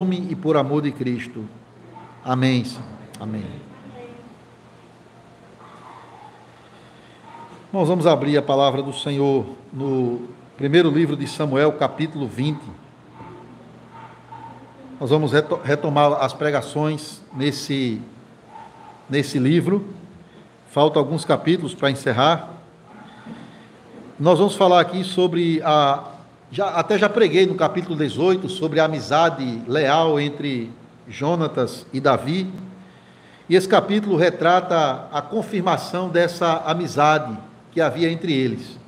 nome e por amor de Cristo. Amém. Amém. Nós vamos abrir a palavra do Senhor no primeiro livro de Samuel, capítulo 20. Nós vamos retomar as pregações nesse livro. Faltam alguns capítulos para encerrar. Nós vamos falar aqui sobre já preguei no capítulo 18 sobre a amizade leal entre Jonatas e Davi, e esse capítulo retrata a confirmação dessa amizade que havia entre eles.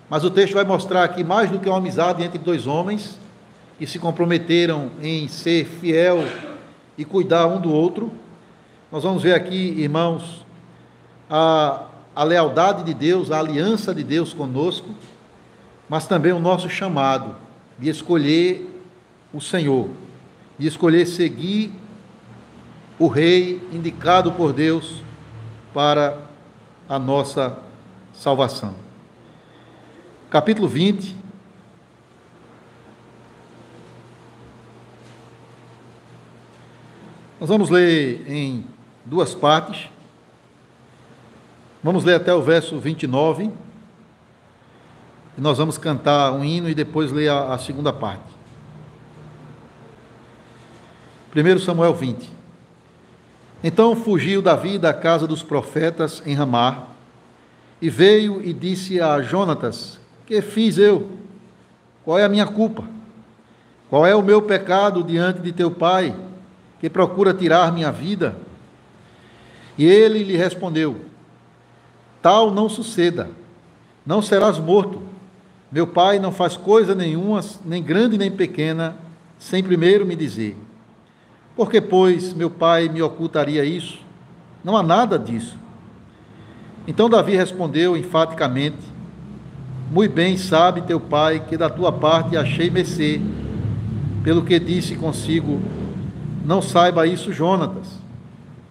Mas o texto vai mostrar aqui mais do que uma amizade entre dois homens que se comprometeram em ser fiel e cuidar um do outro. Nós vamos ver aqui, irmãos, a lealdade de Deus, a aliança de Deus conosco, mas também o nosso chamado de escolher o Senhor, de escolher seguir o Rei indicado por Deus para a nossa salvação. Capítulo 20. Nós vamos ler em duas partes. Vamos ler até o verso 29. E nós vamos cantar um hino e depois ler a segunda parte. 1 Samuel 20. Então fugiu Davi da casa dos profetas em Ramá, e veio e disse a Jonatas: que fiz eu? Qual é a minha culpa? Qual é o meu pecado diante de teu pai, que procura tirar minha vida? E ele lhe respondeu: tal não suceda, não serás morto. Meu pai não faz coisa nenhuma, nem grande nem pequena, sem primeiro me dizer. Por que, pois, meu pai me ocultaria isso? Não há nada disso. Então Davi respondeu enfaticamente: muito bem sabe teu pai que da tua parte achei mercê, pelo que disse consigo: não saiba isso Jonatas,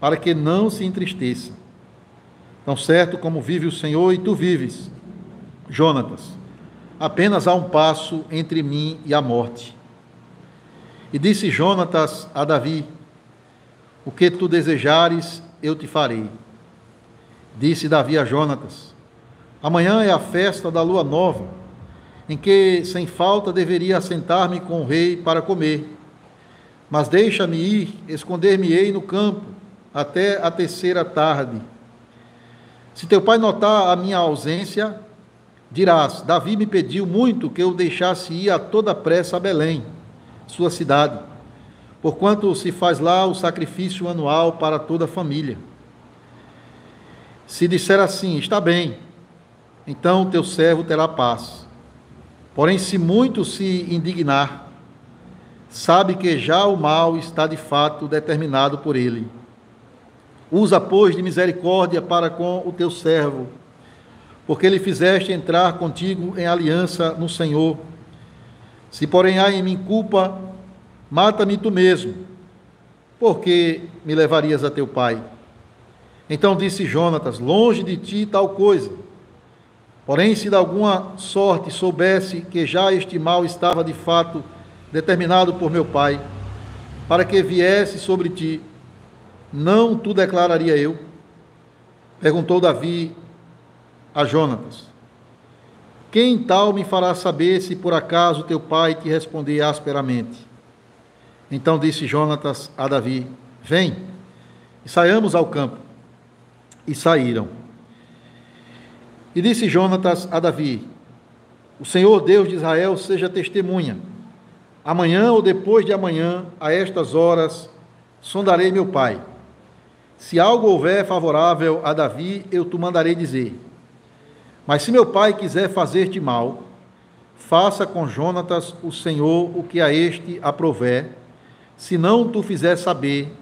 para que não se entristeça. Tão certo como vive o Senhor e tu vives, Jonatas, apenas há um passo entre mim e a morte. E disse Jonatas a Davi: o que tu desejares, eu te farei. Disse Davi a Jonatas: amanhã é a festa da lua nova, em que sem falta deveria assentar-me com o rei para comer. Mas deixa-me ir, esconder-me-ei no campo, até a terceira tarde. Se teu pai notar a minha ausência, dirás: Davi me pediu muito que eu deixasse ir a toda pressa a Belém, sua cidade, porquanto se faz lá o sacrifício anual para toda a família. Se disser assim: está bem, então teu servo terá paz. Porém, se muito se indignar, sabe que já o mal está de fato determinado por ele. Usa, pois, de misericórdia para com o teu servo, porque lhe fizeste entrar contigo em aliança no Senhor. Se, porém, há em mim culpa, mata-me tu mesmo, porque me levarias a teu pai. Então disse Jonatas: longe de ti tal coisa. Porém, se de alguma sorte soubesse que já este mal estava de fato determinado por meu pai, para que viesse sobre ti, não tu declararia eu? Perguntou Davi a Jonatas: quem tal me fará saber se por acaso teu pai te responder asperamente? Então disse Jonatas a Davi: vem, e saiamos ao campo. E saíram. E disse Jonatas a Davi: o Senhor Deus de Israel seja testemunha. Amanhã ou depois de amanhã, a estas horas, sondarei meu pai. Se algo houver favorável a Davi, eu te mandarei dizer. Mas se meu pai quiser fazer-te mal, faça com Jonatas o Senhor o que a este aprouver, se não tu fizer saber,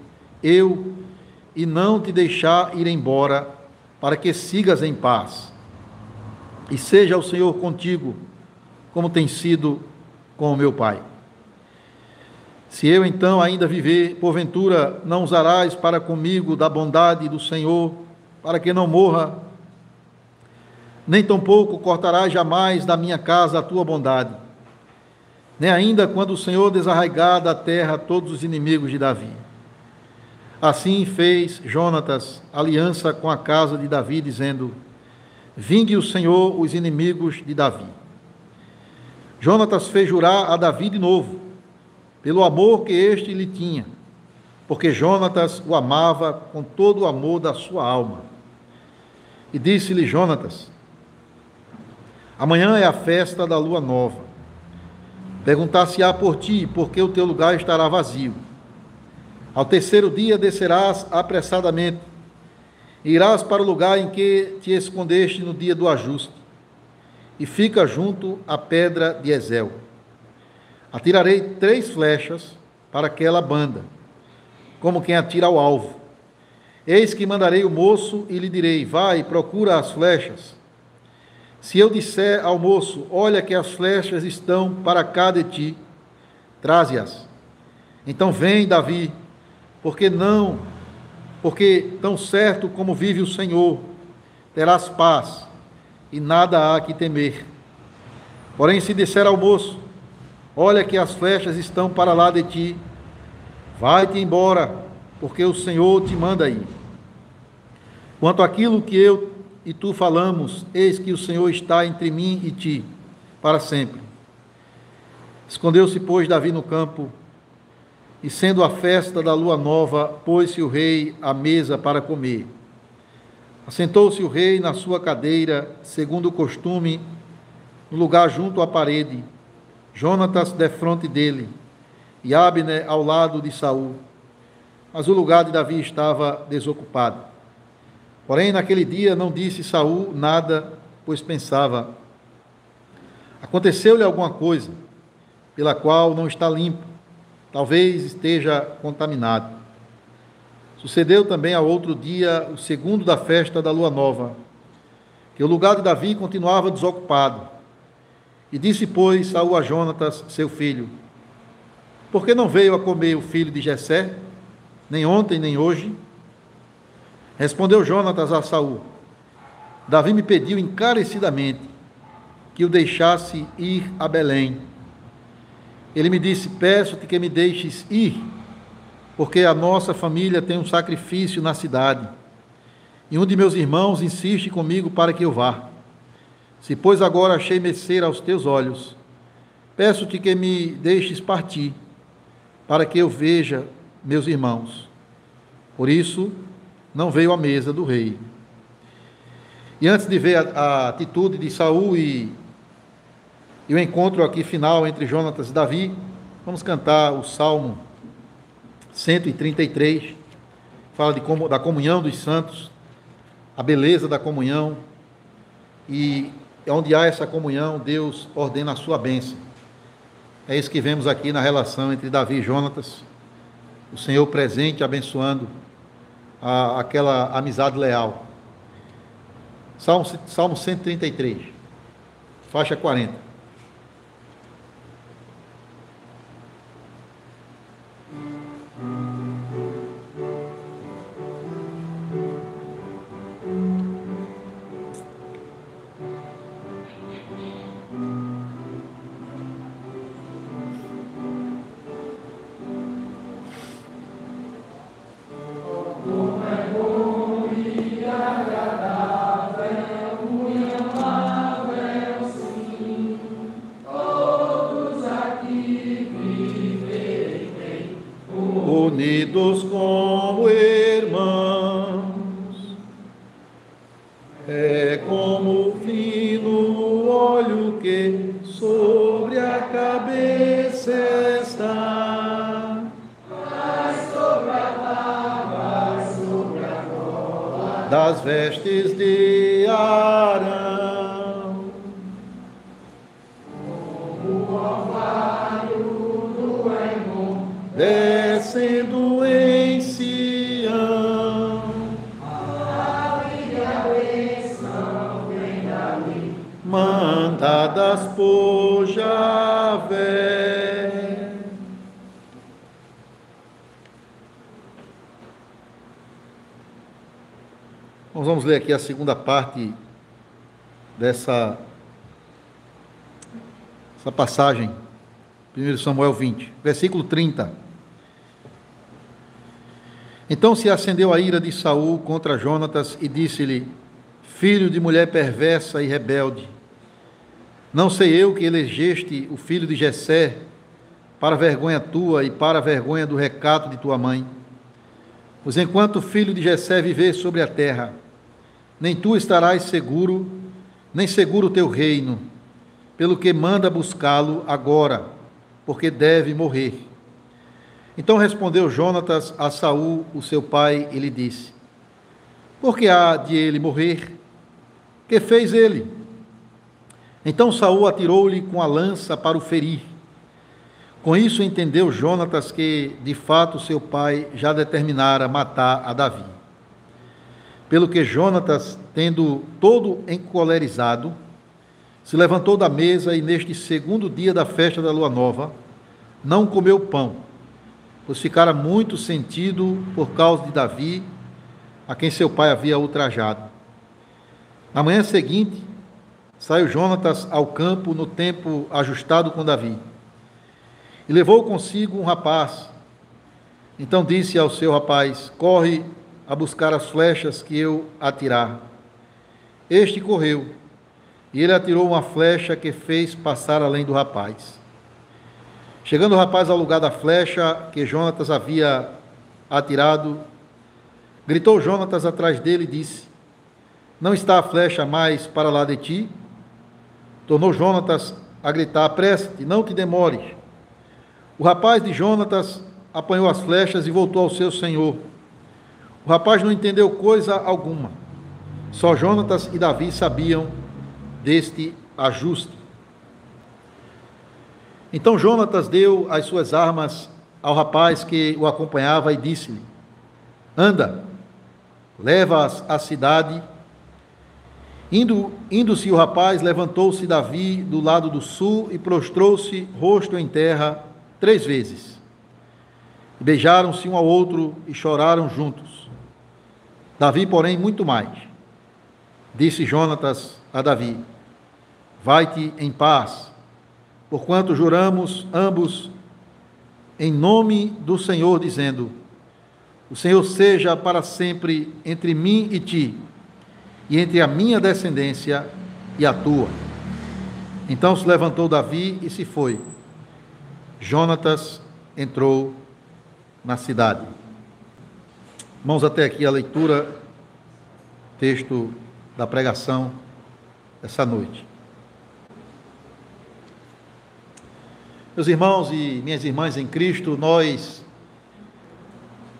e não te deixar ir embora, para que sigas em paz. E seja o Senhor contigo, como tem sido com o meu pai. Se eu então ainda viver, porventura não usarás para comigo da bondade do Senhor, para que não morra, nem tampouco cortarás jamais da minha casa a tua bondade. nem ainda quando o Senhor desarraigar da terra todos os inimigos de Davi. Assim fez Jonatas aliança com a casa de Davi, dizendo: vingue o Senhor os inimigos de Davi. Jonatas fez jurar a Davi de novo, pelo amor que este lhe tinha, porque Jonatas o amava com todo o amor da sua alma. E disse-lhe Jonatas: amanhã é a festa da lua nova. Perguntar-se-á por ti, porque o teu lugar estará vazio. Ao terceiro dia descerás apressadamente, e irás para o lugar em que te escondeste no dia do ajuste, e fica junto à pedra de Ezel. Atirarei 3 flechas para aquela banda, como quem atira ao alvo. Eis que mandarei o moço e lhe direi: vai, procura as flechas. Se eu disser ao moço: olha que as flechas estão para cá de ti, traze-as. Então vem, Davi, porque tão certo como vive o Senhor, terás paz, e nada há que temer. Porém, se disser ao moço: olha que as flechas estão para lá de ti, vai-te embora, porque o Senhor te manda ir. Quanto àquilo que eu e tu falamos, eis que o Senhor está entre mim e ti, para sempre. Escondeu-se, pois, Davi no campo, e sendo a festa da lua nova, pôs-se o rei à mesa para comer. Assentou-se o rei na sua cadeira, segundo o costume, no lugar junto à parede, Jonatas defronte dele, e Abner ao lado de Saul. Mas o lugar de Davi estava desocupado. Porém, naquele dia não disse Saul nada, pois pensava: aconteceu-lhe alguma coisa, pela qual não está limpo, talvez esteja contaminado. Sucedeu também ao outro dia, o segundo da festa da lua nova, que o lugar de Davi continuava desocupado. E disse, pois, Saul a Jonatas, seu filho: por que não veio a comer o filho de Jessé, nem ontem, nem hoje? Respondeu Jonatas a Saul: Davi me pediu encarecidamente que o deixasse ir a Belém. Ele me disse: peço-te que me deixes ir, porque a nossa família tem um sacrifício na cidade, e um de meus irmãos insiste comigo para que eu vá. Se, pois, agora achei mercê aos teus olhos, peço-te que me deixes partir, para que eu veja meus irmãos. Por isso, não veio à mesa do rei. E antes de ver a atitude de Saul e o encontro aqui final entre Jonatas e Davi, vamos cantar o Salmo 133, fala da comunhão dos santos, a beleza da comunhão, e onde há essa comunhão, Deus ordena a sua bênção. É isso que vemos aqui na relação entre Davi e Jonatas, o Senhor presente abençoando aquela amizade leal. Salmo 133, faixa 40. Unidos como irmãos, é como o fino óleo que sobre a cabeça está, vai sobre a barba, vai sobre a gola das vestes de Arão, como o orvalho do Hermon descendo em Sião, a bênção vem dali, mandadas por Javé. Nós vamos ler aqui a segunda parte dessa passagem 1 Samuel 20, versículo 30. Então se acendeu a ira de Saul contra Jonatas e disse-lhe: filho de mulher perversa e rebelde, não sei eu que elegeste o filho de Jessé para vergonha tua e para vergonha do recato de tua mãe. Pois enquanto o filho de Jessé viver sobre a terra, nem tu estarás seguro, nem seguro o teu reino, pelo que manda buscá-lo agora, porque deve morrer. Então respondeu Jonatas a Saul, o seu pai, e lhe disse: por que há de ele morrer? Que fez ele? Então Saul atirou-lhe com a lança para o ferir. Com isso entendeu Jonatas que, de fato, seu pai já determinara matar a Davi. Pelo que Jonatas, tendo todo encolerizado, se levantou da mesa e, neste segundo dia da festa da lua nova, não comeu pão, pois ficara muito sentido por causa de Davi, a quem seu pai havia ultrajado. Na manhã seguinte, saiu Jonatas ao campo no tempo ajustado com Davi, e levou consigo um rapaz. Então disse ao seu rapaz: corre a buscar as flechas que eu atirar. Este correu, e ele atirou uma flecha que fez passar além do rapaz. Chegando o rapaz ao lugar da flecha que Jonatas havia atirado, gritou Jonatas atrás dele e disse: não está a flecha mais para lá de ti? Tornou Jonatas a gritar: apressa-te, não te demores. O rapaz de Jonatas apanhou as flechas e voltou ao seu senhor. O rapaz não entendeu coisa alguma. Só Jonatas e Davi sabiam deste ajuste. Então Jonatas deu as suas armas ao rapaz que o acompanhava e disse-lhe: anda, leva-as à cidade. Indo-se o rapaz, levantou-se Davi do lado do sul e prostrou-se rosto em terra 3 vezes. Beijaram-se um ao outro e choraram juntos. Davi, porém, muito mais. Disse Jonatas a Davi: vai-te em paz, porquanto juramos ambos em nome do Senhor, dizendo: o Senhor seja para sempre entre mim e ti, e entre a minha descendência e a tua. Então se levantou Davi e se foi. Jonatas entrou na cidade. Irmãos, até aqui a leitura, texto da pregação essa noite. Meus irmãos e minhas irmãs em Cristo, nós,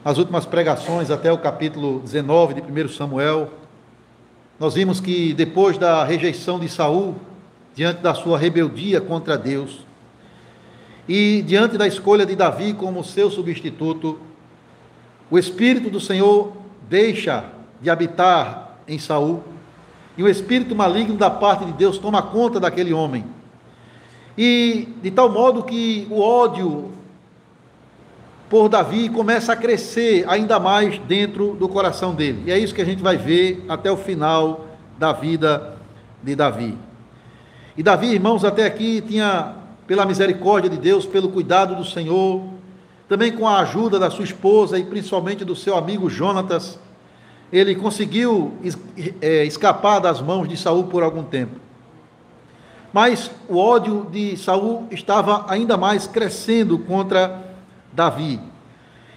nas últimas pregações até o capítulo 19 de 1 Samuel, nós vimos que depois da rejeição de Saul, diante da sua rebeldia contra Deus, e diante da escolha de Davi como seu substituto, o Espírito do Senhor deixa de habitar em Saul, e o espírito maligno da parte de Deus toma conta daquele homem. E de tal modo que o ódio por Davi começa a crescer ainda mais dentro do coração dele. E é isso que a gente vai ver até o final da vida de Davi. E Davi, irmãos, até aqui tinha, pela misericórdia de Deus, pelo cuidado do Senhor, também com a ajuda da sua esposa e principalmente do seu amigo Jonatas, ele conseguiu escapar das mãos de Saul por algum tempo. Mas o ódio de Saul estava ainda mais crescendo contra Davi.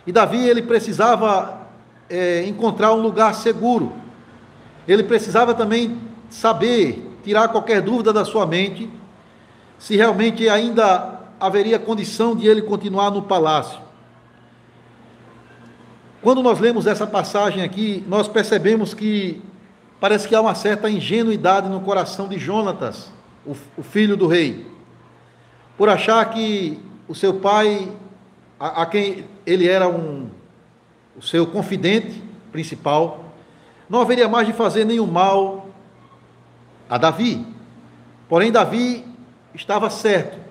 E Davi, ele precisava encontrar um lugar seguro. Ele precisava também saber, tirar qualquer dúvida da sua mente, se realmente ainda haveria condição de ele continuar no palácio. Quando nós lemos essa passagem aqui, nós percebemos que parece que há uma certa ingenuidade no coração de Jonatas, o filho do rei, por achar que o seu pai, a quem ele era o seu confidente principal, não haveria mais de fazer nenhum mal a Davi. Porém, Davi estava certo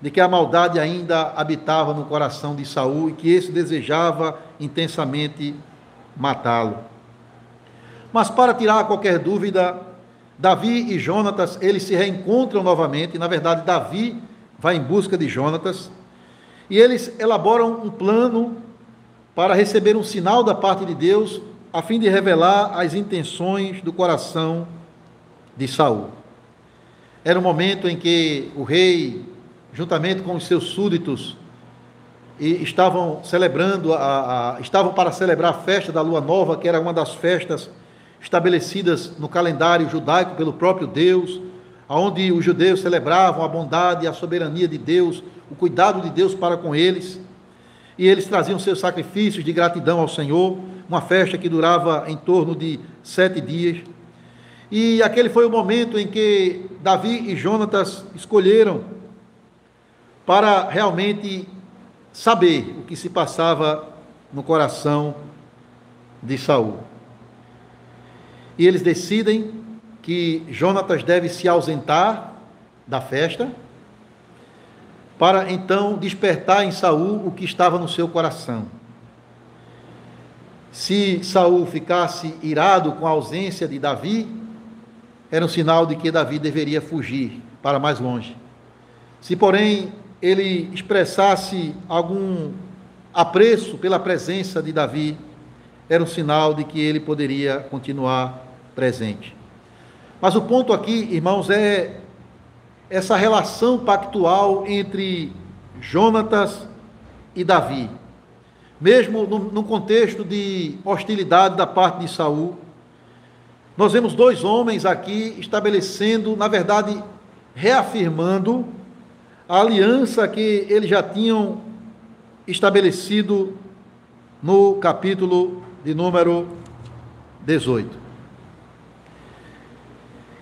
de que a maldade ainda habitava no coração de Saul e que esse desejava intensamente matá-lo. Mas para tirar qualquer dúvida, Davi e Jonatas, eles se reencontram novamente. Na verdade, Davi vai em busca de Jonatas, e eles elaboram um plano para receber um sinal da parte de Deus, a fim de revelar as intenções do coração de Saul. Era um momento em que o rei, juntamente com os seus súditos, estavam celebrando, estavam para celebrar a festa da Lua Nova, que era uma das festas estabelecidas no calendário judaico pelo próprio Deus, onde os judeus celebravam a bondade e a soberania de Deus, o cuidado de Deus para com eles, e eles traziam seus sacrifícios de gratidão ao Senhor, uma festa que durava em torno de 7 dias, e aquele foi o momento em que Davi e Jonatas escolheram para realmente saber o que se passava no coração de Saul. E eles decidem que Jonatas deve se ausentar da festa, para então despertar em Saul o que estava no seu coração. Se Saul ficasse irado com a ausência de Davi, era um sinal de que Davi deveria fugir para mais longe. Se, porém, ele expressasse algum apreço pela presença de Davi, era um sinal de que ele poderia continuar presente. Mas o ponto aqui, irmãos, é essa relação pactual entre Jonatas e Davi. Mesmo num contexto de hostilidade da parte de Saul, nós vemos dois homens aqui estabelecendo, na verdade, reafirmando a aliança que eles já tinham estabelecido no capítulo de número 18.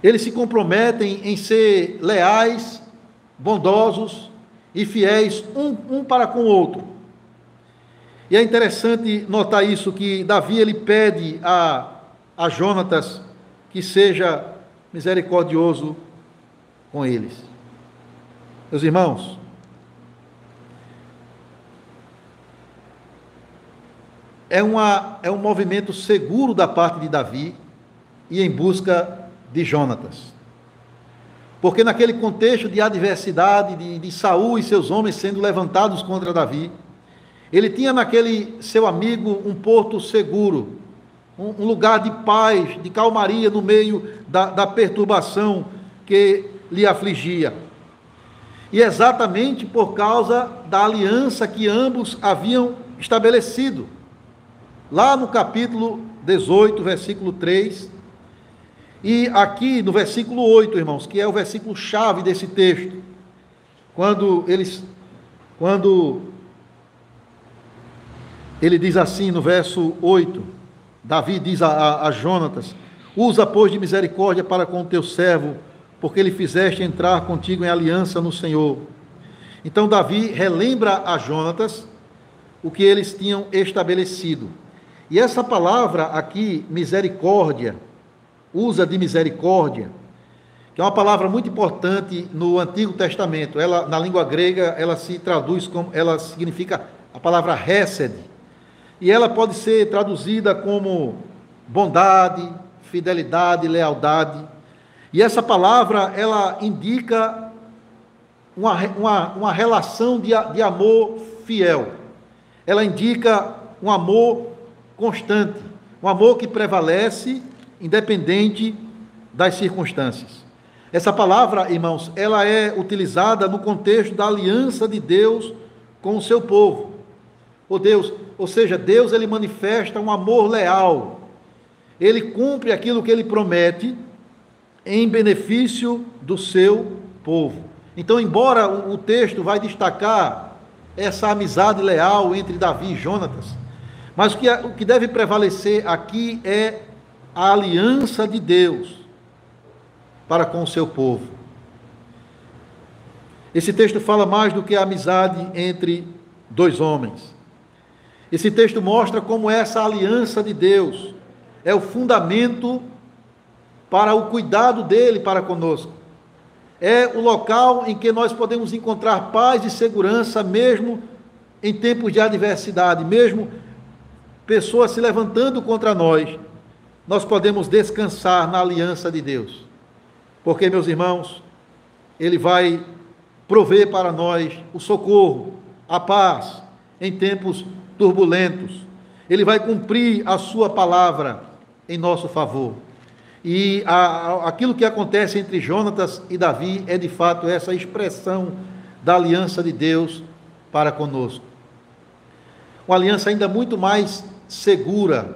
Eles se comprometem em ser leais, bondosos e fiéis um para com o outro. E é interessante notar isso, que Davi ele pede a Jonatas que seja misericordioso com eles. Meus irmãos, é um movimento seguro da parte de Davi e em busca de Jonatas. Porque naquele contexto de adversidade de Saul e seus homens sendo levantados contra Davi, ele tinha naquele seu amigo um porto seguro, um lugar de paz, de calmaria no meio da perturbação que lhe afligia. E exatamente por causa da aliança que ambos haviam estabelecido. Lá no capítulo 18, versículo 3, e aqui no versículo 8, irmãos, que é o versículo chave desse texto, quando ele diz assim no verso 8, Davi diz a Jonatas: usa, pois, de misericórdia para com o teu servo, porque lhe fizeste entrar contigo em aliança no Senhor. Então Davi relembra a Jonatas o que eles tinham estabelecido. E essa palavra aqui, misericórdia, usa de misericórdia, que é uma palavra muito importante no Antigo Testamento. Ela, na língua grega, ela se traduz como, ela significa a palavra hesed, e ela pode ser traduzida como bondade, fidelidade, lealdade. E essa palavra, ela indica uma relação de amor fiel. Ela indica um amor constante, um amor que prevalece independente das circunstâncias. Essa palavra, irmãos, ela é utilizada no contexto da aliança de Deus com o seu povo. Ou seja, Deus ele manifesta um amor leal. Ele cumpre aquilo que ele promete em benefício do seu povo. Então, embora o texto vai destacar essa amizade leal entre Davi e Jonatas, mas o que deve prevalecer aqui é a aliança de Deus para com o seu povo. Esse texto fala mais do que a amizade entre dois homens. Esse texto mostra como essa aliança de Deus é o fundamento para o cuidado dele para conosco. É o local em que nós podemos encontrar paz e segurança, mesmo em tempos de adversidade, mesmo pessoas se levantando contra nós, nós podemos descansar na aliança de Deus. Porque, meus irmãos, ele vai prover para nós o socorro, a paz em tempos turbulentos. Ele vai cumprir a sua palavra em nosso favor. E aquilo que acontece entre Jonatas e Davi é de fato essa expressão da aliança de Deus para conosco. Uma aliança ainda muito mais segura,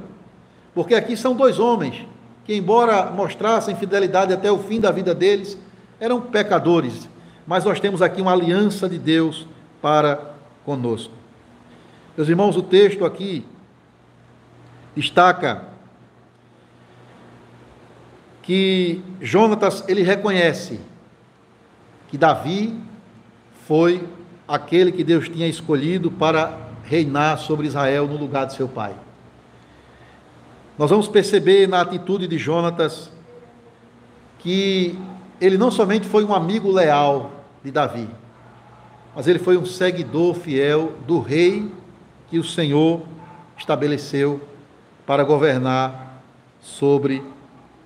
porque aqui são dois homens que, embora mostrassem fidelidade até o fim da vida deles, eram pecadores, mas nós temos aqui uma aliança de Deus para conosco. Meus irmãos, o texto aqui destaca que Jonatas, ele reconhece que Davi foi aquele que Deus tinha escolhido para reinar sobre Israel no lugar de seu pai. Nós vamos perceber na atitude de Jonatas que ele não somente foi um amigo leal de Davi, mas ele foi um seguidor fiel do rei que o Senhor estabeleceu para governar sobre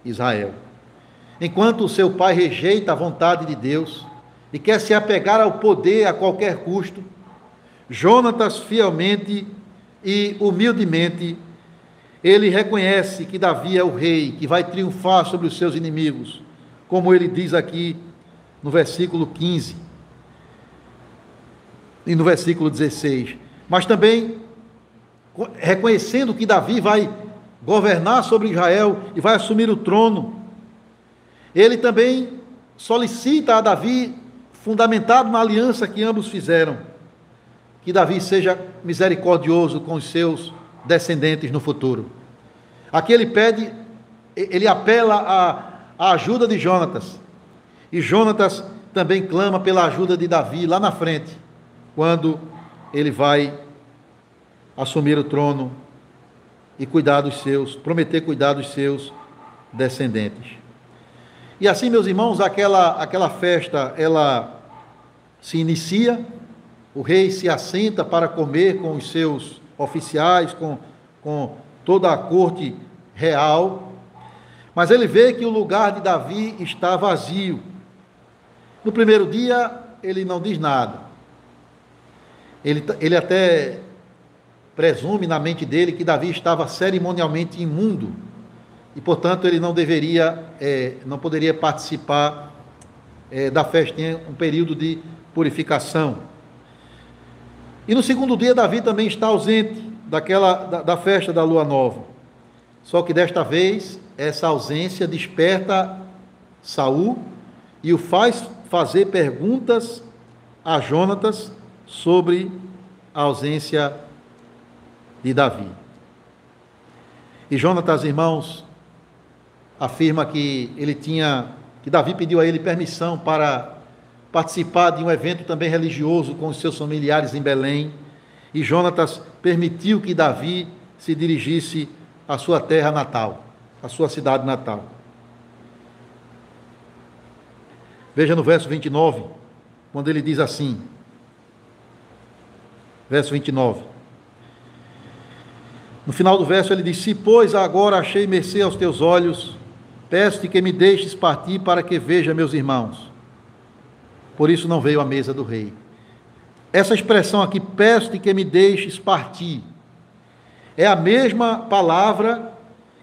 Israel. Enquanto o seu pai rejeita a vontade de Deus e quer se apegar ao poder a qualquer custo, Jonatas fielmente e humildemente, ele reconhece que Davi é o rei que vai triunfar sobre os seus inimigos, como ele diz aqui no versículo 15 e no versículo 16. Mas também reconhecendo que Davi vai governar sobre Israel e vai assumir o trono, ele também solicita a Davi, fundamentado na aliança que ambos fizeram, que Davi seja misericordioso com os seus descendentes no futuro. Aqui ele pede, ele apela à ajuda de Jonatas, e Jonatas também clama pela ajuda de Davi lá na frente, quando ele vai assumir o trono e prometer cuidar dos seus descendentes. E assim, meus irmãos, aquela festa, ela se inicia, o rei se assenta para comer com os seus oficiais, com toda a corte real, mas ele vê que o lugar de Davi está vazio. No primeiro dia, ele não diz nada. Ele até presume na mente dele que Davi estava cerimonialmente imundo, e, portanto, ele não poderia participar da festa, em um período de purificação. E no segundo dia, Davi também está ausente da festa da lua nova. Só que desta vez, essa ausência desperta Saul e o faz fazer perguntas a Jonatas sobre a ausência de Davi. E Jonatas, irmãos, afirma que Davi pediu a ele permissão para participar de um evento também religioso com os seus familiares em Belém, e Jonatas permitiu que Davi se dirigisse à sua terra natal, à sua cidade natal. Veja no verso 29, quando ele diz assim, verso 29, no final do verso ele diz: se pois agora achei mercê aos teus olhos, peço-te que me deixes partir para que veja meus irmãos. Por isso não veio à mesa do rei. Essa expressão aqui, peço-te que me deixes partir, é a mesma palavra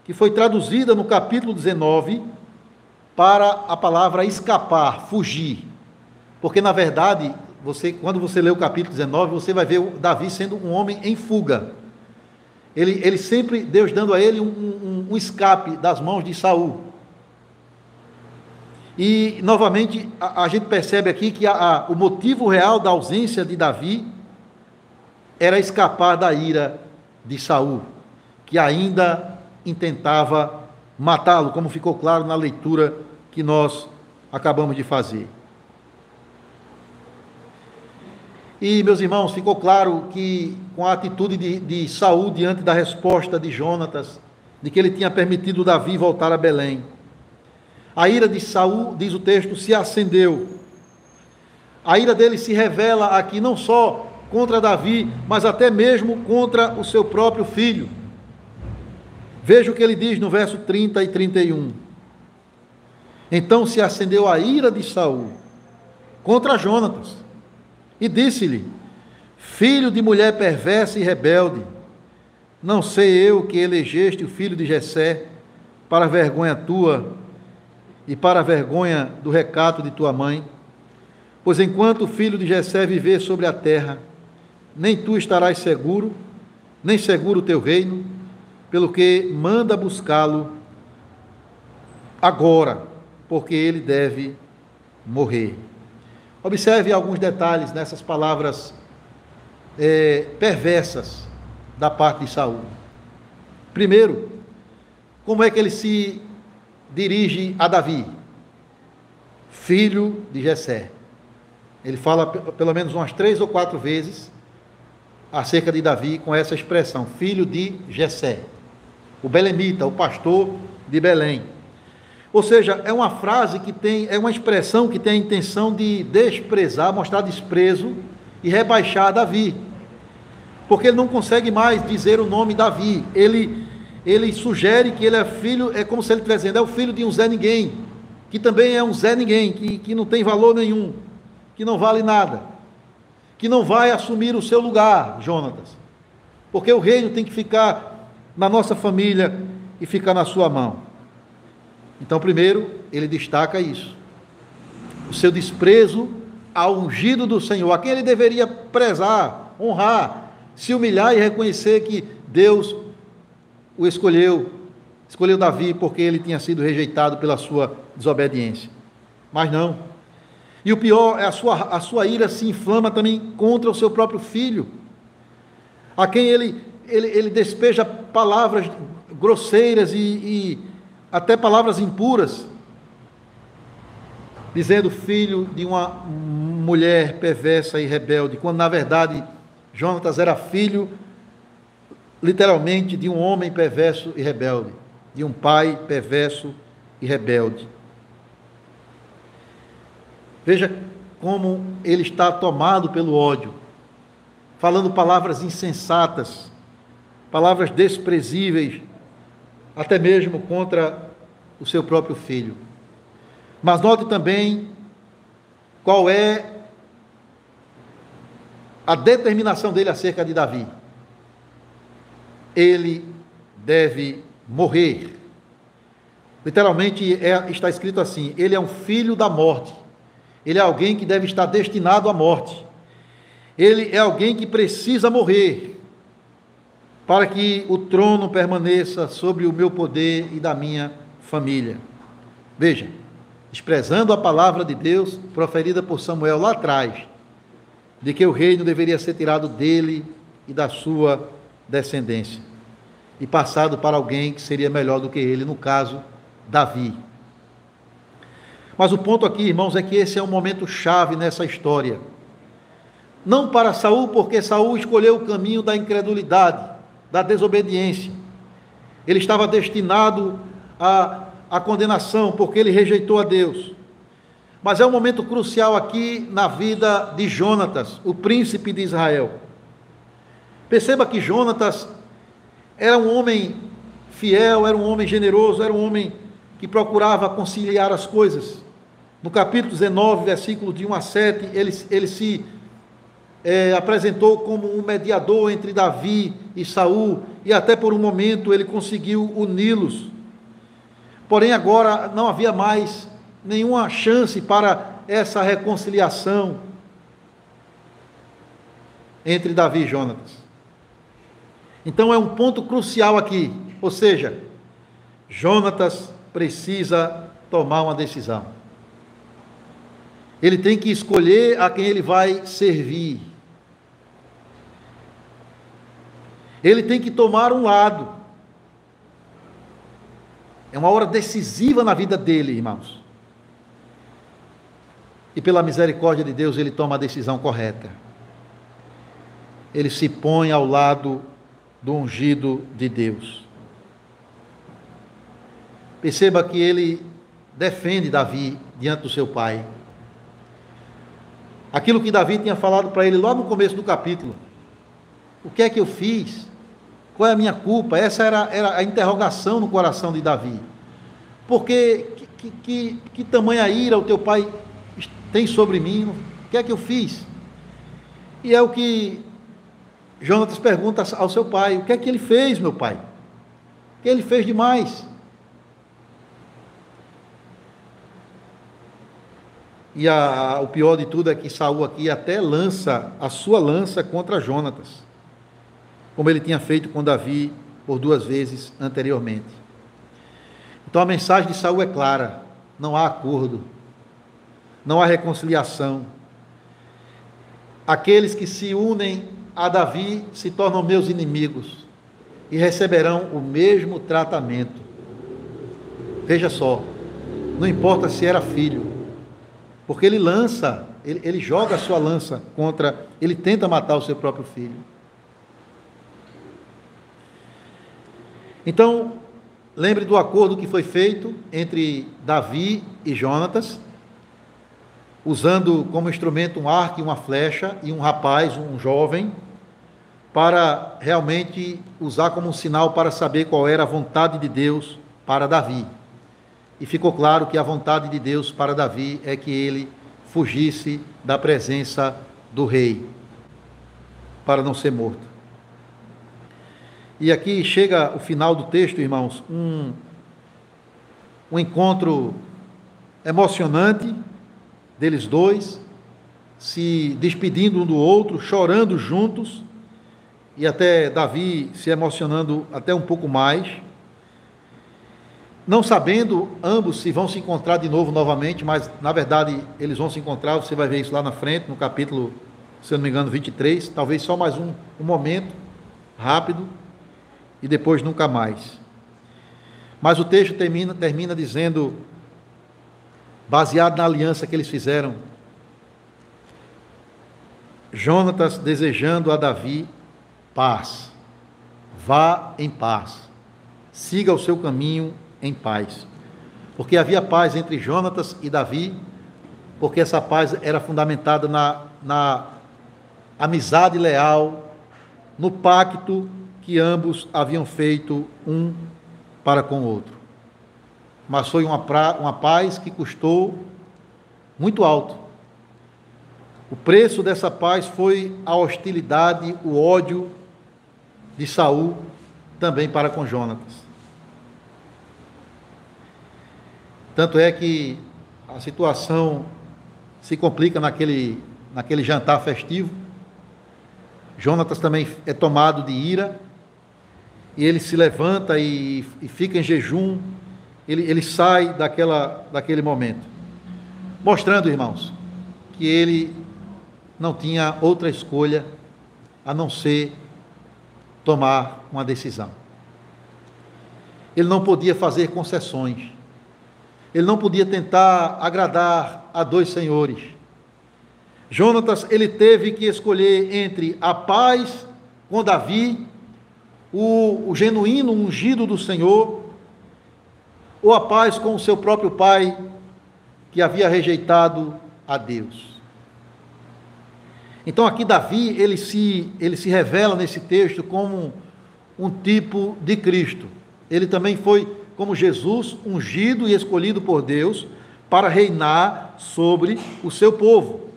que foi traduzida no capítulo 19 para a palavra escapar, fugir. Porque, na verdade, quando você lê o capítulo 19, você vai ver Davi sendo um homem em fuga. Ele sempre, Deus dando a ele um escape das mãos de Saul. E, novamente, a gente percebe aqui que o motivo real da ausência de Davi era escapar da ira de Saul, que ainda intentava matá-lo, como ficou claro na leitura que nós acabamos de fazer. E, meus irmãos, ficou claro que, com a atitude de Saul diante da resposta de Jonatas, de que ele tinha permitido Davi voltar a Belém, a ira de Saul, diz o texto, se acendeu. A ira dele se revela aqui não só contra Davi, mas até mesmo contra o seu próprio filho. Veja o que ele diz no verso 30 e 31. Então se acendeu a ira de Saul contra Jonatas, e disse-lhe: filho de mulher perversa e rebelde, não sei eu que elegeste o filho de Jessé para a vergonha tua e para a vergonha do recato de tua mãe? Pois enquanto o filho de Jessé viver sobre a terra, nem tu estarás seguro, nem seguro o teu reino, pelo que manda buscá-lo agora, porque ele deve morrer. Observe alguns detalhes nessas palavras perversas da parte de Saul. Primeiro, como é que ele se dirige a Davi? Filho de Jessé. Ele fala pelo menos umas 3 ou 4 vezes acerca de Davi com essa expressão, filho de Jessé, o belemita, o pastor de Belém. Ou seja, é uma frase que é uma expressão que tem a intenção de desprezar, mostrar desprezo e rebaixar Davi, porque ele não consegue mais dizer o nome Davi. Ele sugere que ele é filho, é como se ele estivesse dizendo, é o filho de um Zé Ninguém, que também é um Zé Ninguém, que não tem valor nenhum, que não vale nada, que não vai assumir o seu lugar, Jonatas, porque o reino tem que ficar na nossa família e ficar na sua mão. Então, primeiro, ele destaca isso, o seu desprezo ao ungido do Senhor, a quem ele deveria prezar, honrar, se humilhar e reconhecer que Deus o escolheu Davi porque ele tinha sido rejeitado pela sua desobediência. Mas não. E o pior é a sua ira se inflama também contra o seu próprio filho, a quem ele despeja palavras grosseiras e até palavras impuras, dizendo filho de uma mulher perversa e rebelde, quando na verdade Jonatas era filho, literalmente, de um homem perverso e rebelde, de um pai perverso e rebelde. Veja como ele está tomado pelo ódio, falando palavras insensatas, palavras desprezíveis, até mesmo contra o seu próprio filho. Mas note também qual é a determinação dele acerca de Davi. Ele deve morrer. Literalmente está escrito assim: ele é um filho da morte. Ele é alguém que deve estar destinado à morte. Ele é alguém que precisa morrer para que o trono permaneça sobre o meu poder e da minha família. Veja, desprezando a palavra de Deus proferida por Samuel lá atrás, de que o reino deveria ser tirado dele e da sua descendência, e passado para alguém que seria melhor do que ele, no caso, Davi. Mas o ponto aqui, irmãos, é que esse é um momento chave nessa história. Não para Saul, porque Saul escolheu o caminho da incredulidade, da desobediência. Ele estava destinado à condenação, porque ele rejeitou a Deus. Mas é um momento crucial aqui na vida de Jonatas, o príncipe de Israel. Perceba que Jonatas era um homem fiel, era um homem generoso, era um homem que procurava conciliar as coisas. No capítulo 19, versículo de 1 a 7, ele se apresentou como um mediador entre Davi e Saul, e até por um momento ele conseguiu uni-los. Porém, agora não havia mais nenhuma chance para essa reconciliação entre Davi e Jonatas. Então é um ponto crucial aqui, ou seja, Jonatas precisa tomar uma decisão. Ele tem que escolher a quem ele vai servir. Ele tem que tomar um lado. É uma hora decisiva na vida dele, irmãos. E pela misericórdia de Deus, ele toma a decisão correta. Ele se põe ao lado do ungido de Deus. Perceba que ele defende Davi diante do seu pai. Aquilo que Davi tinha falado para ele lá no começo do capítulo. O que é que eu fiz? Qual é a minha culpa? Essa era a interrogação no coração de Davi. Porque que tamanha ira o teu pai tem sobre mim? O que é que eu fiz? E é o que Jonatas pergunta ao seu pai: o que é que ele fez, meu pai? O que ele fez demais? E o pior de tudo é que Saul aqui até lança a sua lança contra Jonatas, como ele tinha feito com Davi por 2 vezes anteriormente. Então a mensagem de Saul é clara: não há acordo, não há reconciliação. Aqueles que se unem a Davi se tornam meus inimigos e receberão o mesmo tratamento. Veja só, não importa se era filho, porque ele lança, ele joga a sua lança contra, ele tenta matar o seu próprio filho. Então, lembre do acordo que foi feito entre Davi e Jonatas, usando como instrumento um arco e uma flecha, e um rapaz, um jovem, para realmente usar como um sinal para saber qual era a vontade de Deus para Davi. E ficou claro que a vontade de Deus para Davi é que ele fugisse da presença do rei, para não ser morto. E aqui chega o final do texto, irmãos, um encontro emocionante deles dois, se despedindo um do outro, chorando juntos, e até Davi se emocionando até um pouco mais, não sabendo ambos se vão se encontrar de novo novamente, mas na verdade eles vão se encontrar. Você vai ver isso lá na frente, no capítulo, se eu não me engano, 23, talvez só mais um momento rápido, e depois nunca mais. Mas o texto termina dizendo, baseado na aliança que eles fizeram, Jonatas desejando a Davi paz: vá em paz, siga o seu caminho em paz. Porque havia paz entre Jonatas e Davi, porque essa paz era fundamentada na amizade leal, no pacto que ambos haviam feito um para com o outro. Mas foi uma paz que custou muito alto. O preço dessa paz foi a hostilidade, o ódio de Saul também para com Jonatas. Tanto é que a situação se complica naquele jantar festivo. Jonatas também é tomado de ira, e ele se levanta e fica em jejum. Ele sai daquele momento, mostrando, irmãos, que ele não tinha outra escolha a não ser tomar uma decisão. Ele não podia fazer concessões. Ele não podia tentar agradar a 2 senhores. Jonatas, ele teve que escolher entre a paz com Davi, o genuíno ungido do Senhor, ou a paz com o seu próprio pai, que havia rejeitado a Deus. Então aqui Davi, ele se revela nesse texto como um tipo de Cristo. Ele também foi, como Jesus, ungido e escolhido por Deus para reinar sobre o seu povo.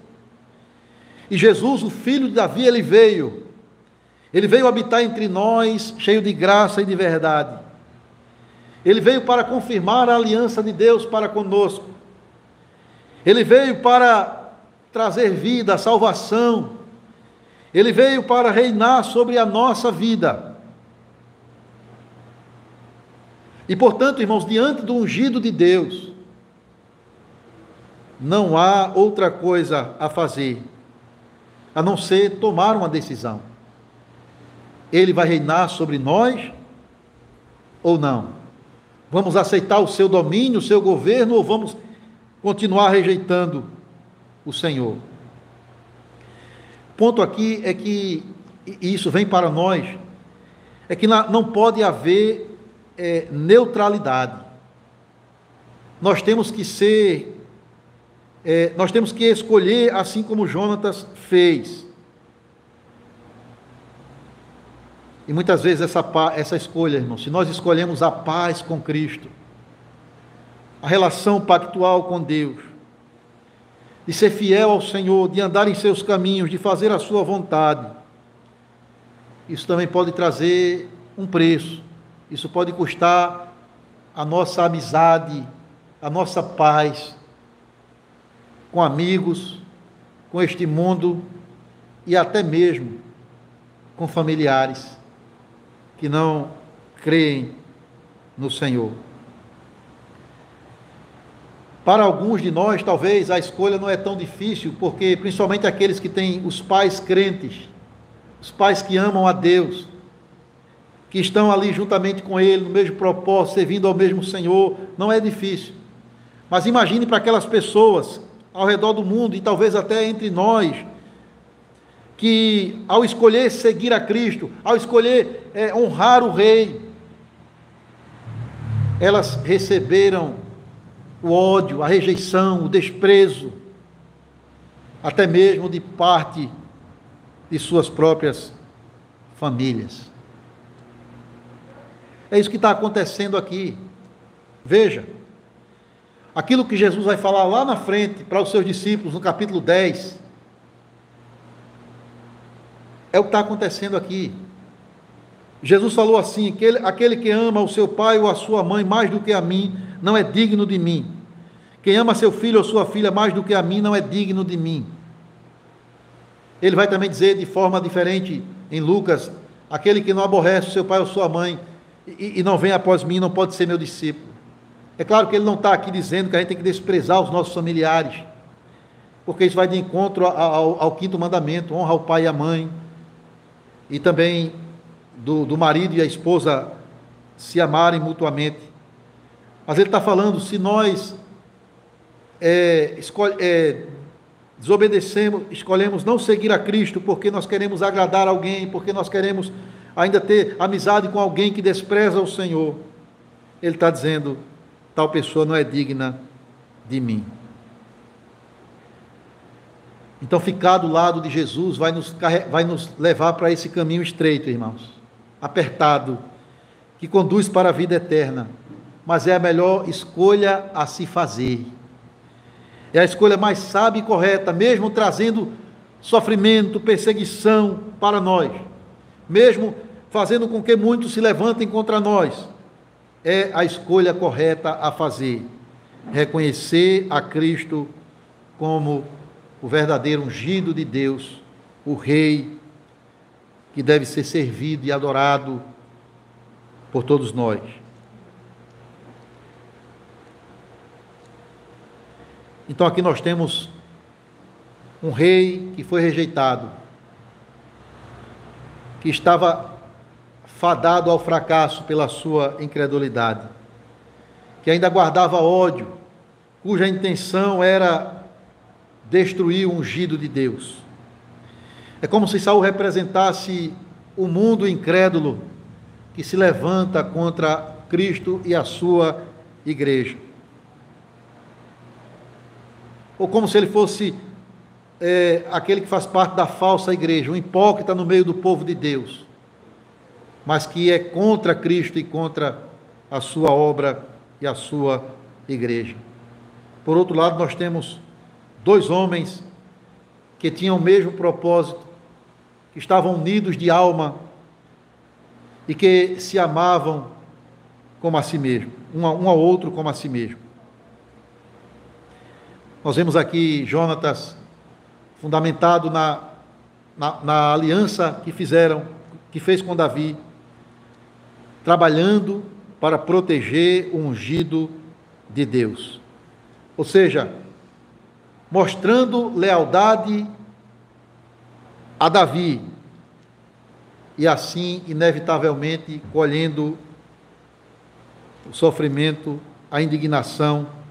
E Jesus, o filho de Davi, ele veio habitar entre nós, cheio de graça e de verdade. Ele veio para confirmar a aliança de Deus para conosco. Ele veio para trazer vida, salvação. Ele veio para reinar sobre a nossa vida. E, portanto, irmãos, diante do ungido de Deus, não há outra coisa a fazer, a não ser tomar uma decisão. Ele vai reinar sobre nós ou não? Vamos aceitar o seu domínio, o seu governo, ou vamos continuar rejeitando o Senhor? O ponto aqui é que, e isso vem para nós, é que não pode haver neutralidade. Nós temos que escolher assim como Jonatas fez. E muitas vezes essa escolha, irmão, se nós escolhemos a paz com Cristo, a relação pactual com Deus, de ser fiel ao Senhor, de andar em seus caminhos, de fazer a sua vontade. Isso também pode trazer um preço. Isso pode custar a nossa amizade, a nossa paz com amigos, com este mundo e até mesmo com familiares que não creem no Senhor. Para alguns de nós, talvez a escolha não é tão difícil, porque principalmente aqueles que têm os pais crentes, os pais que amam a Deus, que estão ali juntamente com Ele, no mesmo propósito, servindo ao mesmo Senhor, não é difícil. Mas imagine para aquelas pessoas ao redor do mundo, e talvez até entre nós, que ao escolher seguir a Cristo, ao escolher honrar o Rei, elas receberam o ódio, a rejeição, o desprezo, até mesmo de parte de suas próprias famílias. É isso que está acontecendo aqui. Veja, aquilo que Jesus vai falar lá na frente para os seus discípulos, no capítulo 10, é o que está acontecendo aqui. Jesus falou assim: aquele que ama o seu pai ou a sua mãe mais do que a mim, não é digno de mim. Quem ama seu filho ou sua filha mais do que a mim, não é digno de mim. Ele vai também dizer de forma diferente em Lucas: aquele que não aborrece o seu pai ou sua mãe e não vem após mim, não pode ser meu discípulo. É claro que ele não está aqui dizendo que a gente tem que desprezar os nossos familiares, porque isso vai de encontro ao quinto mandamento: honra o pai e a mãe, e também do marido e a esposa se amarem mutuamente. Mas ele está falando, se nós desobedecemos, escolhemos não seguir a Cristo porque nós queremos agradar alguém, porque nós queremos ainda ter amizade com alguém que despreza o Senhor, ele está dizendo: tal pessoa não é digna de mim. Então, ficar do lado de Jesus vai nos levar para esse caminho estreito, irmãos, apertado, que conduz para a vida eterna, mas é a melhor escolha a se fazer. É a escolha mais sábia e correta, mesmo trazendo sofrimento, perseguição para nós, mesmo fazendo com que muitos se levantem contra nós. É a escolha correta a fazer. Reconhecer a Cristo como o verdadeiro ungido de Deus, o Rei, que deve ser servido e adorado por todos nós. Então aqui nós temos um rei que foi rejeitado, que estava fadado ao fracasso pela sua incredulidade, que ainda guardava ódio, cuja intenção era destruir o ungido de Deus. É como se Saul representasse o mundo incrédulo que se levanta contra Cristo e a sua igreja. Ou como se ele fosse aquele que faz parte da falsa igreja, um hipócrita no meio do povo de Deus, mas que é contra Cristo e contra a sua obra e a sua igreja. Por outro lado, nós temos dois homens que tinham o mesmo propósito, que estavam unidos de alma e que se amavam como a si mesmo, um ao outro como a si mesmo. Nós vemos aqui Jonatas fundamentado na aliança que fez com Davi, trabalhando para proteger o ungido de Deus. Ou seja, mostrando lealdade a Davi e assim, inevitavelmente, colhendo o sofrimento, a indignação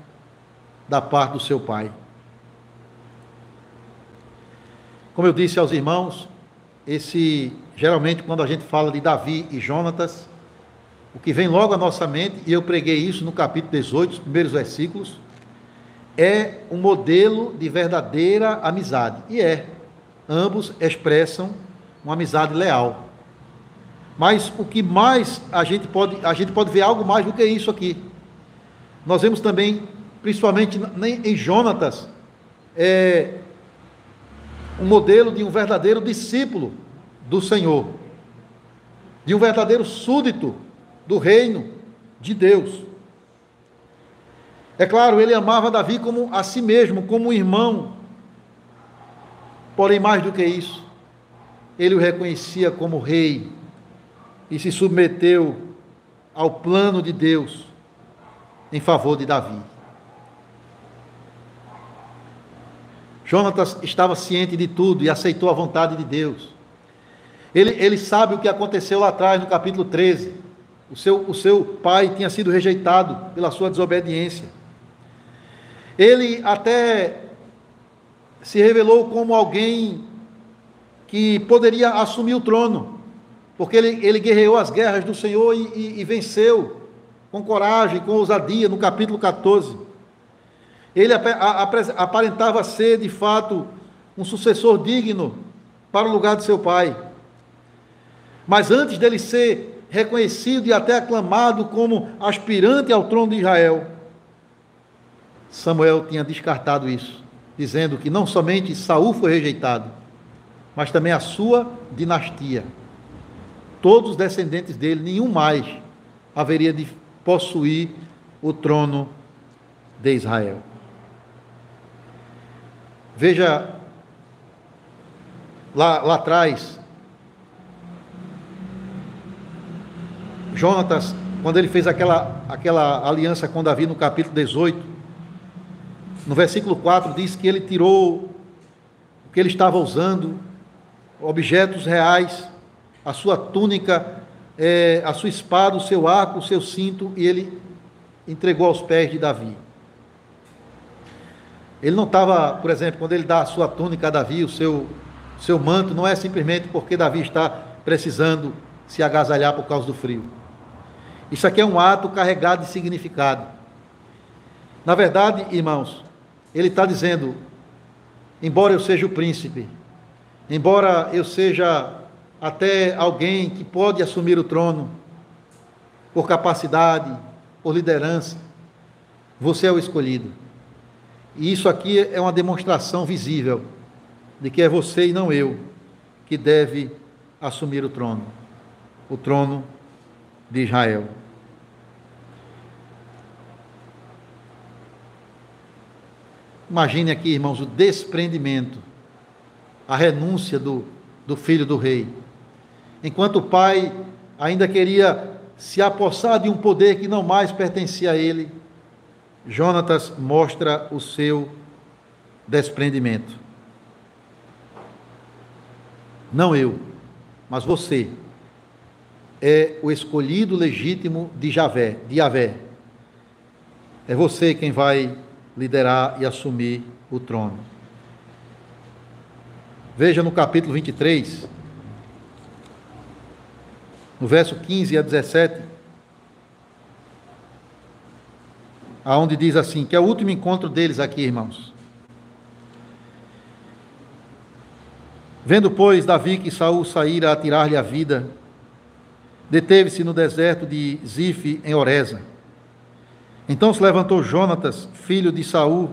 da parte do seu pai. Como eu disse aos irmãos, geralmente quando a gente fala de Davi e Jonatas, o que vem logo à nossa mente, e eu preguei isso no capítulo 18, os primeiros versículos, é um modelo de verdadeira amizade. E ambos expressam uma amizade leal. Mas o que mais a gente pode ver algo mais do que isso aqui. Nós vemos também, principalmente em Jonatas, um modelo de um verdadeiro discípulo do Senhor, de um verdadeiro súdito do reino de Deus. É claro, ele amava Davi como a si mesmo, como um irmão. Porém, mais do que isso, ele o reconhecia como rei e se submeteu ao plano de Deus em favor de Davi. Jonatas estava ciente de tudo e aceitou a vontade de Deus. Ele sabe o que aconteceu lá atrás, no capítulo 13. O seu pai tinha sido rejeitado pela sua desobediência. Ele até se revelou como alguém que poderia assumir o trono, porque ele guerreou as guerras do Senhor e venceu com coragem, com ousadia, no capítulo 14. Ele aparentava ser, de fato, um sucessor digno para o lugar de seu pai. Mas antes dele ser reconhecido e até aclamado como aspirante ao trono de Israel, Samuel tinha descartado isso, dizendo que não somente Saul foi rejeitado, mas também a sua dinastia. Todos os descendentes dele, nenhum mais haveria de possuir o trono de Israel. Veja, lá atrás, Jonatas, quando ele fez aquela aliança com Davi no capítulo 18, no versículo 4, diz que ele tirou o que ele estava usando, objetos reais, a sua túnica, a sua espada, o seu arco, o seu cinto, e ele entregou aos pés de Davi. Ele não estava, por exemplo, quando ele dá a sua túnica a Davi, o seu manto, não é simplesmente porque Davi está precisando se agasalhar por causa do frio. Isso aqui é um ato carregado de significado. Na verdade, irmãos, ele está dizendo, embora eu seja o príncipe, embora eu seja até alguém que pode assumir o trono, por capacidade, por liderança, você é o escolhido. E isso aqui é uma demonstração visível de que é você e não eu que deve assumir o trono de Israel. Imagine aqui, irmãos, o desprendimento, a renúncia do filho do rei. Enquanto o pai ainda queria se apossar de um poder que não mais pertencia a ele, Jonatas mostra o seu desprendimento. Não eu, mas você é o escolhido legítimo de Yahvé. É você quem vai liderar e assumir o trono. Veja no capítulo 23, no verso 15 a 17, aonde diz assim, que é o último encontro deles aqui, irmãos. Vendo, pois, Davi que Saul saíra a tirar-lhe a vida, deteve-se no deserto de Zif, em Oreza. Então se levantou Jonatas, filho de Saul,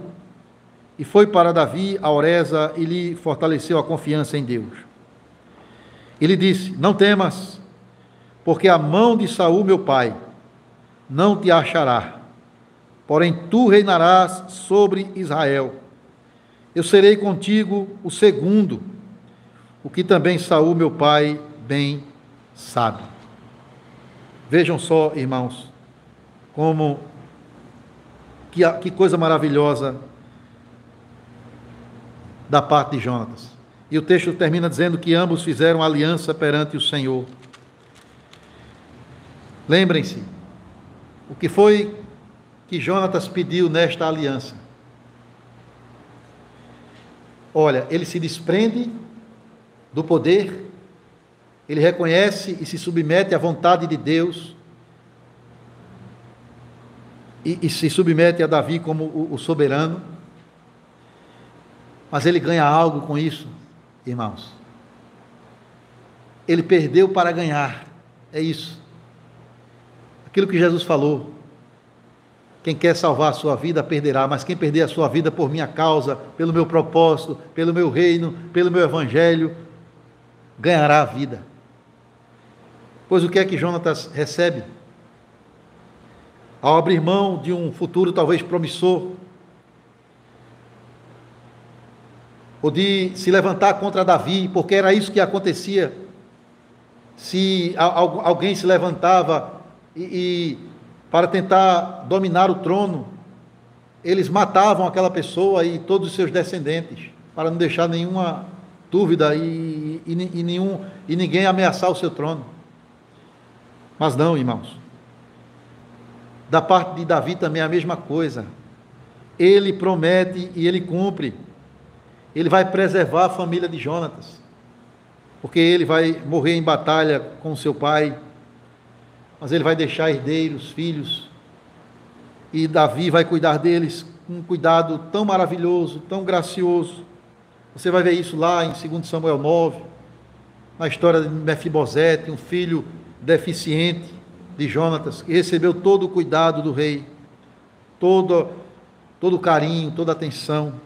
e foi para Davi a Oreza e lhe fortaleceu a confiança em Deus. E lhe disse, não temas, porque a mão de Saul, meu pai, não te achará, porém tu reinarás sobre Israel. Eu serei contigo o segundo, o que também Saul, meu pai, bem sabe. Vejam só, irmãos, como que coisa maravilhosa da parte de Jonatas. E o texto termina dizendo que ambos fizeram aliança perante o Senhor. Lembrem-se, o que foi que Jonatas pediu nesta aliança? Olha, ele se desprende do poder, ele reconhece e se submete à vontade de Deus, e se submete a Davi como o soberano, mas ele ganha algo com isso, irmãos. Ele perdeu para ganhar, é isso. Aquilo que Jesus falou, Quem quer salvar a sua vida, perderá, mas quem perder a sua vida por minha causa, pelo meu propósito, pelo meu reino, pelo meu evangelho, ganhará a vida. Pois o que é que Jonatas recebe? Ao abrir mão de um futuro talvez promissor, ou de se levantar contra Davi, porque era isso que acontecia. Se alguém se levantava para tentar dominar o trono, eles matavam aquela pessoa e todos os seus descendentes, para não deixar nenhuma dúvida e ninguém ameaçar o seu trono. Mas não, irmãos. Da parte de Davi também é a mesma coisa. Ele promete e ele cumpre. Ele vai preservar a família de Jonatas, porque ele vai morrer em batalha com seu pai, mas ele vai deixar herdeiros, filhos, e Davi vai cuidar deles com um cuidado tão maravilhoso, tão gracioso. Você vai ver isso lá em 2 Samuel 9, na história de Mefibosete, um filho deficiente de Jonatas, que recebeu todo o cuidado do rei, todo o carinho, toda a atenção,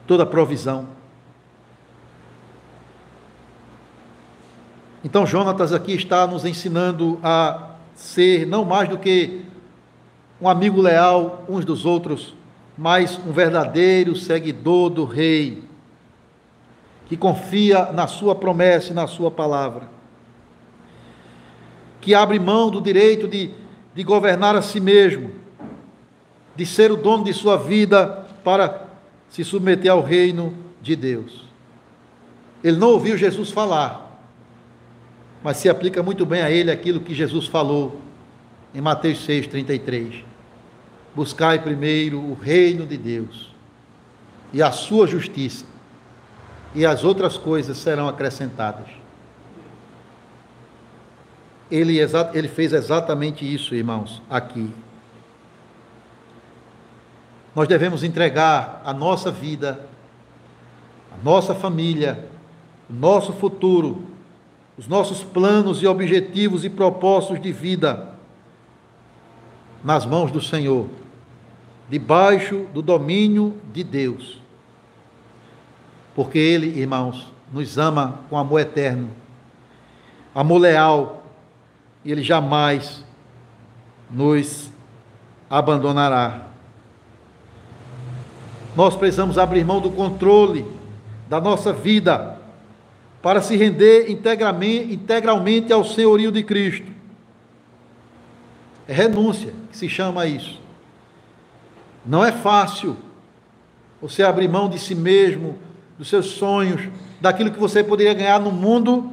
toda a provisão. Então Jonatas aqui está nos ensinando a ser não mais do que um amigo leal uns dos outros, mas um verdadeiro seguidor do rei, que confia na sua promessa e na sua palavra, que abre mão do direito de governar a si mesmo, de ser o dono de sua vida para se submeter ao reino de Deus. Ele não ouviu Jesus falar, mas se aplica muito bem a ele aquilo que Jesus falou em Mateus 6,33. Buscai primeiro o reino de Deus e a sua justiça, e as outras coisas serão acrescentadas. Ele fez exatamente isso, irmãos, aqui. Nós devemos entregar a nossa vida, a nossa família, o nosso futuro, os nossos planos e objetivos e propósitos de vida nas mãos do Senhor, debaixo do domínio de Deus. Porque Ele, irmãos, nos ama com amor eterno, amor leal, e Ele jamais nos abandonará. Nós precisamos abrir mão do controle da nossa vida para se render integralmente ao senhorio de Cristo. É renúncia que se chama isso. Não é fácil você abrir mão de si mesmo, dos seus sonhos, daquilo que você poderia ganhar no mundo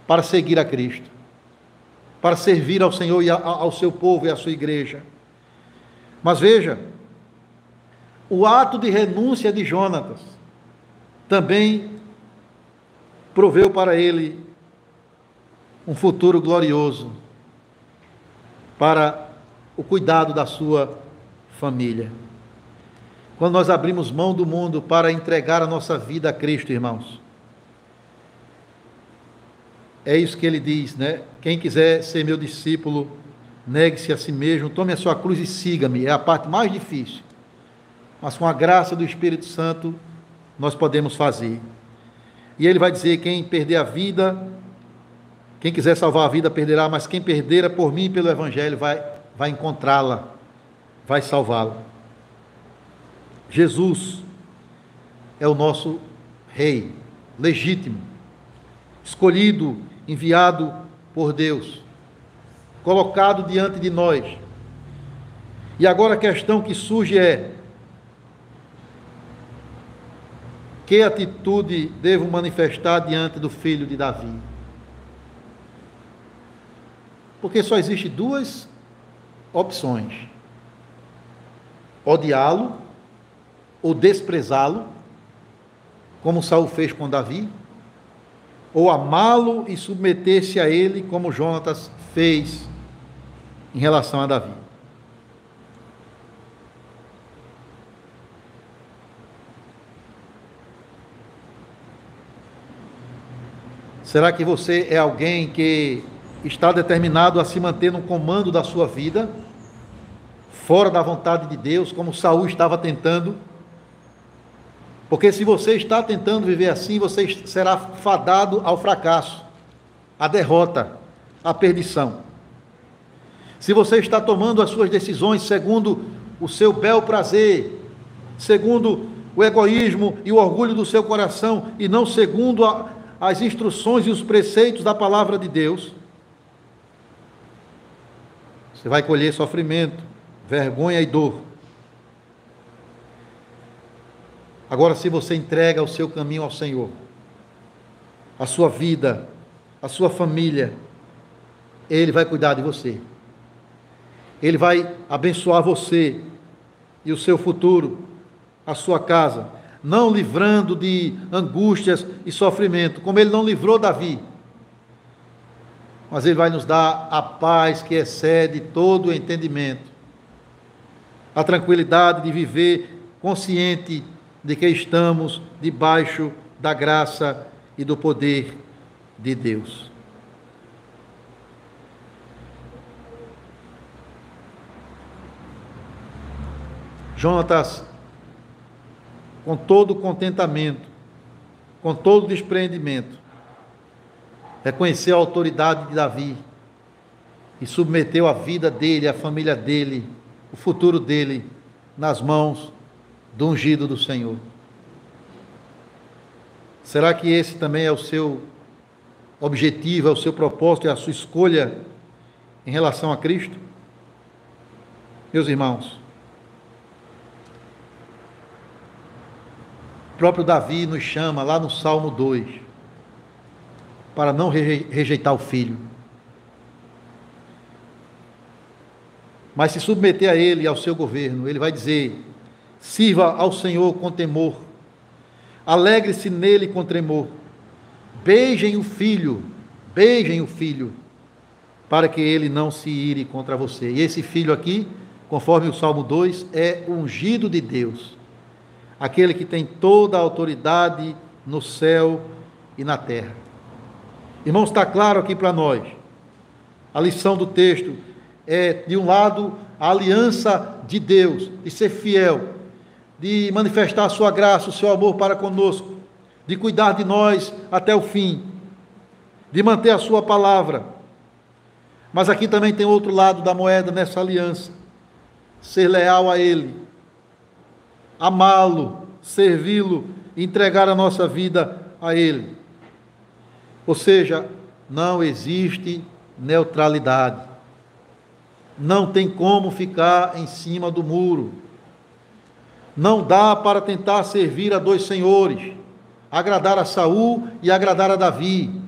para seguir a Cristo, para servir ao Senhor e ao seu povo e à sua igreja. Mas veja, o ato de renúncia de Jonatas também proveu para ele um futuro glorioso, para o cuidado da sua família. Quando nós abrimos mão do mundo para entregar a nossa vida a Cristo, irmãos, é isso que ele diz, né? Quem quiser ser meu discípulo, negue-se a si mesmo, tome a sua cruz e siga-me. É a parte mais difícil, mas com a graça do Espírito Santo nós podemos fazer. E ele vai dizer: quem perder a vida, quem quiser salvar a vida perderá, mas quem perderá por mim e pelo Evangelho vai encontrá-la, vai salvá-la. Jesus é o nosso Rei legítimo, escolhido, enviado por Deus, colocado diante de nós. E agora a questão que surge é: que atitude devo manifestar diante do filho de Davi? Porque só existe duas opções: odiá-lo ou desprezá-lo, como Saul fez com Davi, ou amá-lo e submeter-se a ele, como Jonatas fez em relação a Davi. Será que você é alguém que está determinado a se manter no comando da sua vida, fora da vontade de Deus, como Saul estava tentando. Porque se você está tentando viver assim, você será fadado ao fracasso, à derrota, à perdição. Se você está tomando as suas decisões segundo o seu bel prazer, segundo o egoísmo e o orgulho do seu coração, e não segundo as instruções e os preceitos da palavra de Deus, você vai colher sofrimento, vergonha e dor. Agora, se você entrega o seu caminho ao Senhor, a sua vida, a sua família, Ele vai cuidar de você. Ele vai abençoar você e o seu futuro, a sua casa, não livrando de angústias e sofrimento, como Ele não livrou Davi. Mas Ele vai nos dar a paz que excede todo o entendimento, a tranquilidade de viver consciente de que estamos debaixo da graça e do poder de Deus. Jonatas, com todo contentamento, com todo despreendimento, reconheceu a autoridade de Davi e submeteu a vida dele, a família dele, o futuro dele nas mãos do ungido do Senhor. Será que esse também é o seu objetivo, é o seu propósito, é a sua escolha em relação a Cristo? Meus irmãos, o próprio Davi nos chama lá no Salmo 2 para não rejeitar o filho, mas se submeter a ele e ao seu governo. Ele vai dizer: sirva ao Senhor com temor, alegre-se nele com tremor, beijem o filho, para que ele não se ire contra você. E esse filho aqui, conforme o Salmo 2, é o ungido de Deus, aquele que tem toda a autoridade no céu e na terra. Irmãos, está claro aqui para nós, a lição do texto é, de um lado, a aliança de Deus, de ser fiel, de manifestar a sua graça, o seu amor para conosco, de cuidar de nós até o fim, de manter a sua palavra. Mas aqui também tem outro lado da moeda nessa aliança: ser leal a Ele, amá-lo, servi-lo, entregar a nossa vida a Ele. Ou seja, não existe neutralidade. Não tem como ficar em cima do muro. Não dá para tentar servir a dois senhores, agradar a Saul e agradar a Davi,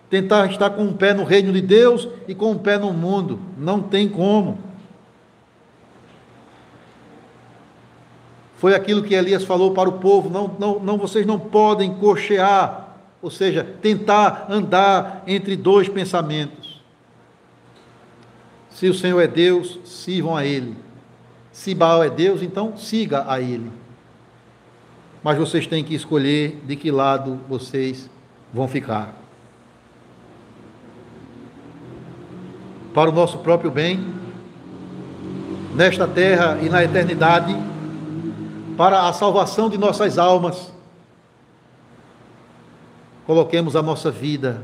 tentar estar com um pé no reino de Deus e com um pé no mundo. Não tem como. Foi aquilo que Elias falou para o povo: vocês não podem cochear, ou seja, tentar andar entre dois pensamentos. Se o Senhor é Deus, sirvam a Ele. Se Baal é Deus, então siga a Ele. Mas vocês têm que escolher de que lado vocês vão ficar. Para o nosso próprio bem, nesta terra e na eternidade, para a salvação de nossas almas, coloquemos a nossa vida,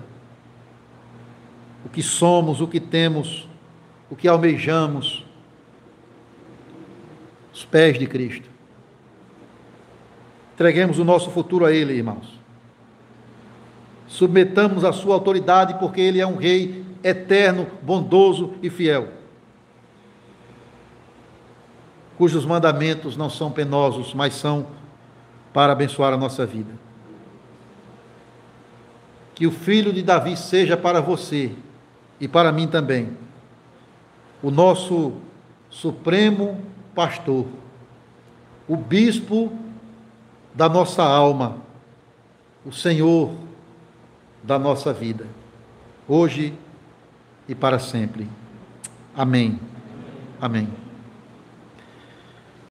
o que somos, o que temos, o que almejamos, os pés de Cristo. Entreguemos o nosso futuro a Ele, irmãos. Submetamos a sua autoridade, porque Ele é um Rei eterno, bondoso e fiel, cujos mandamentos não são penosos, mas são para abençoar a nossa vida. Que o filho de Davi seja para você e para mim também o nosso supremo pastor, o bispo da nossa alma, o Senhor da nossa vida, hoje e para sempre. Amém. Amém.